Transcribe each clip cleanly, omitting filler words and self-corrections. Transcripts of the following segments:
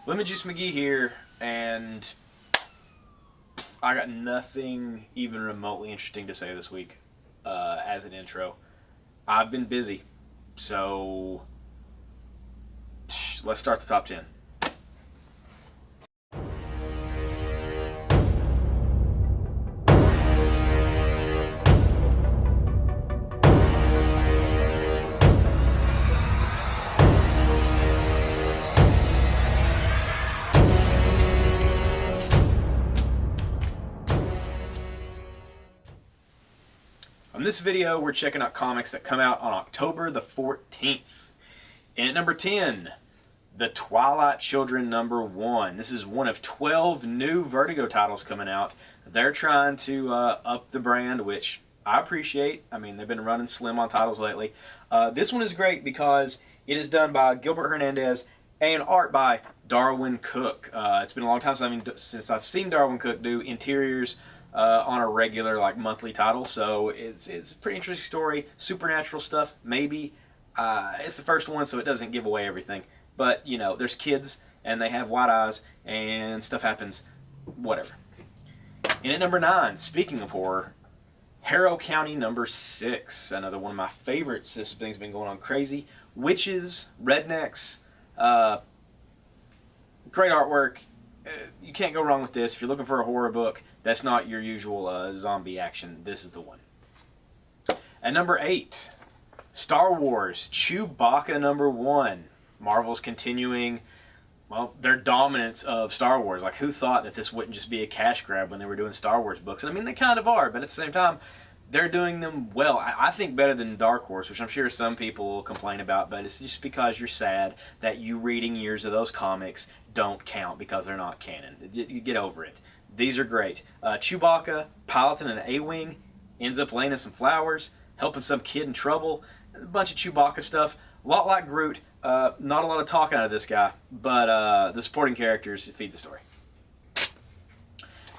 Lemonjuice McGee here, and I got nothing even remotely interesting to say this week as an intro. I've been busy, so let's start the top 10. On this video, we're checking out comics that come out on October the 14th. And at number 10, The Twilight Children #1. This is one of 12 new Vertigo titles coming out. They're trying to up the brand, which I appreciate. I mean, they've been running slim on titles lately. This one is great because it is done by Gilbert Hernandez and art by Darwin Cook. It's been a long time since I've seen Darwin Cook do interiors on a regular, like, monthly title, so it's a pretty interesting story. Supernatural stuff, maybe. It's the first one, so it doesn't give away everything. But, you know, there's kids, and they have white eyes, and stuff happens. Whatever. And at number 9, speaking of horror, Harrow County #6. Another one of my favorites. This thing's been going on crazy. Witches, rednecks, great artwork. You can't go wrong with this. If you're looking for a horror book, that's not your usual zombie action. This is the one. At number 8, Star Wars Chewbacca #1. Marvel's continuing, well, their dominance of Star Wars. Like, who thought that this wouldn't just be a cash grab when they were doing Star Wars books? And I mean, they kind of are, but at the same time, they're doing them well. I think better than Dark Horse, which I'm sure some people will complain about, but it's just because you're sad that you reading years of those comics don't count because they're not canon. You get over it. These are great. Chewbacca piloting an A-Wing, ends up laying in some flowers, helping some kid in trouble, a bunch of Chewbacca stuff. A lot like Groot. Not a lot of talking out of this guy, but the supporting characters feed the story.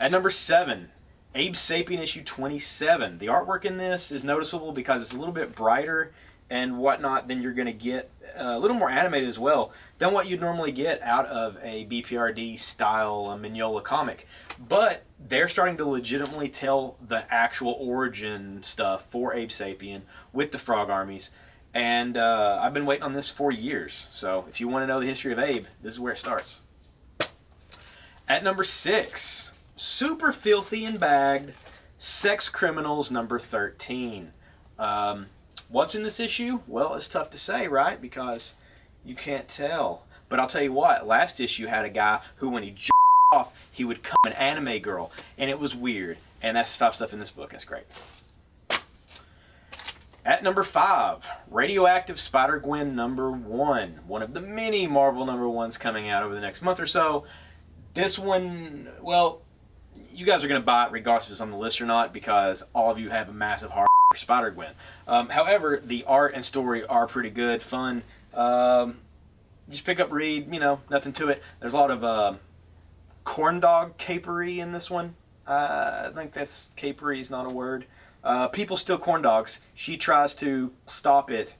At number 7, Abe Sapien issue 27. The artwork in this is noticeable because it's a little bit brighter and whatnot than you're going to get, a little more animated as well, than what you'd normally get out of a BPRD style Mignola comic. But they're starting to legitimately tell the actual origin stuff for Abe Sapien with the frog armies. And I've been waiting on this for years. So if you want to know the history of Abe, this is where it starts. At number 6, super filthy and bagged, Sex Criminals #13. What's in this issue? Well, it's tough to say, right? Because you can't tell. But I'll tell you what, last issue had a guy who, when he jerked off, he would come an anime girl. And it was weird. And that's the top stuff in this book, and it's great. At number 5, Radioactive Spider-Gwen #1. One of the many Marvel #1s coming out over the next month or so. This one, well, you guys are going to buy it regardless if it's on the list or not, because all of you have a massive heart for Spider-Gwen. However, the art and story are pretty good, fun. Just pick up, read, you know, nothing to it. There's a lot of corn dog capery in this one. I think that's capery is not a word. People steal corn dogs. She tries to stop it,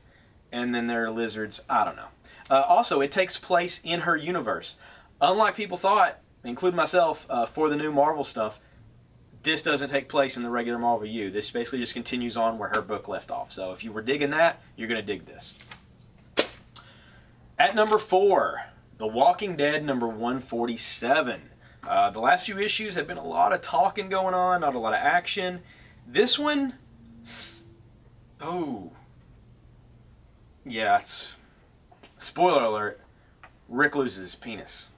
and then there are lizards. I don't know. Also, it takes place in her universe. Unlike people thought, including myself, for the new Marvel stuff, this doesn't take place in the regular Marvel U. This basically just continues on where her book left off. So if you were digging that, you're going to dig this. At number 4, The Walking Dead #147. The last few issues have been a lot of talking going on, not a lot of action. This one, oh, yeah, it's, spoiler alert, Rick loses his penis.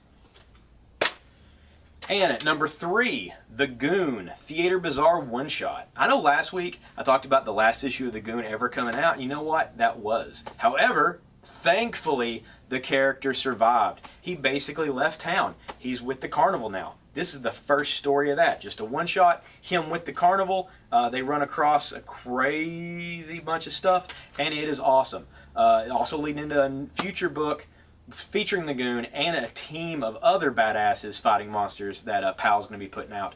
And at number 3, The Goon, Theater Bazaar one-shot. I know last week I talked about the last issue of The Goon ever coming out, and you know what? That was. However, thankfully, the character survived. He basically left town. He's with the carnival now. This is the first story of that. Just a one-shot, him with the carnival. They run across a crazy bunch of stuff, and it is awesome. Also leading into a future book featuring the Goon and a team of other badasses fighting monsters that Pal's going to be putting out.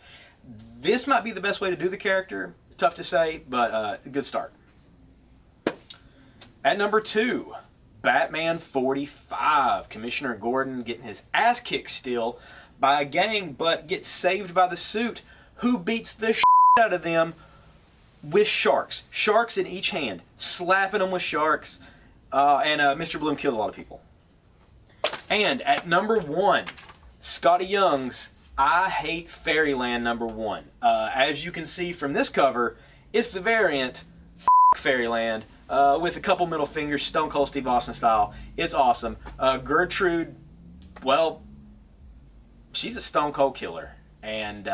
This might be the best way to do the character. It's tough to say, but a good start. At number 2, Batman 45. Commissioner Gordon getting his ass kicked still by a gang, but gets saved by the suit, who beats the shit out of them with sharks. Sharks in each hand. Slapping them with sharks. And Mr. Bloom killed a lot of people. And at number 1, Skottie Young's I Hate Fairyland number 1. As you can see from this cover, it's the variant Fairyland with a couple middle fingers, Stone Cold Steve Austin style. It's awesome. Gertrude, well, she's a stone cold killer. And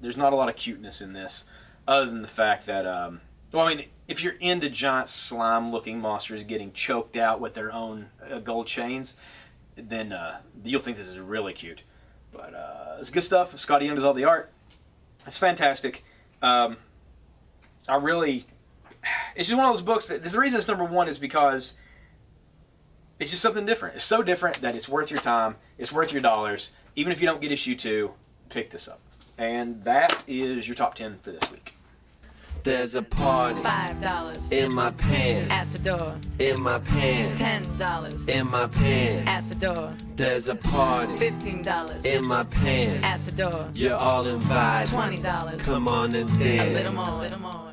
there's not a lot of cuteness in this, other than the fact that, well, I mean, if you're into giant slime-looking monsters getting choked out with their own gold chains, then you'll think this is really cute. But it's good stuff. Skottie Young does all the art. It's fantastic. It's just one of those books that, the reason it's number 1 is because it's just something different. It's so different that it's worth your time. It's worth your dollars. Even if you don't get issue 2, pick this up. And that is your top 10 for this week. There's a party. $5 in my pants. at the door. In my pants. $10 in my pants. at the door. There's a party. $15 in my pants. at the door. You're all invited. $20. Come on and dance. A little more.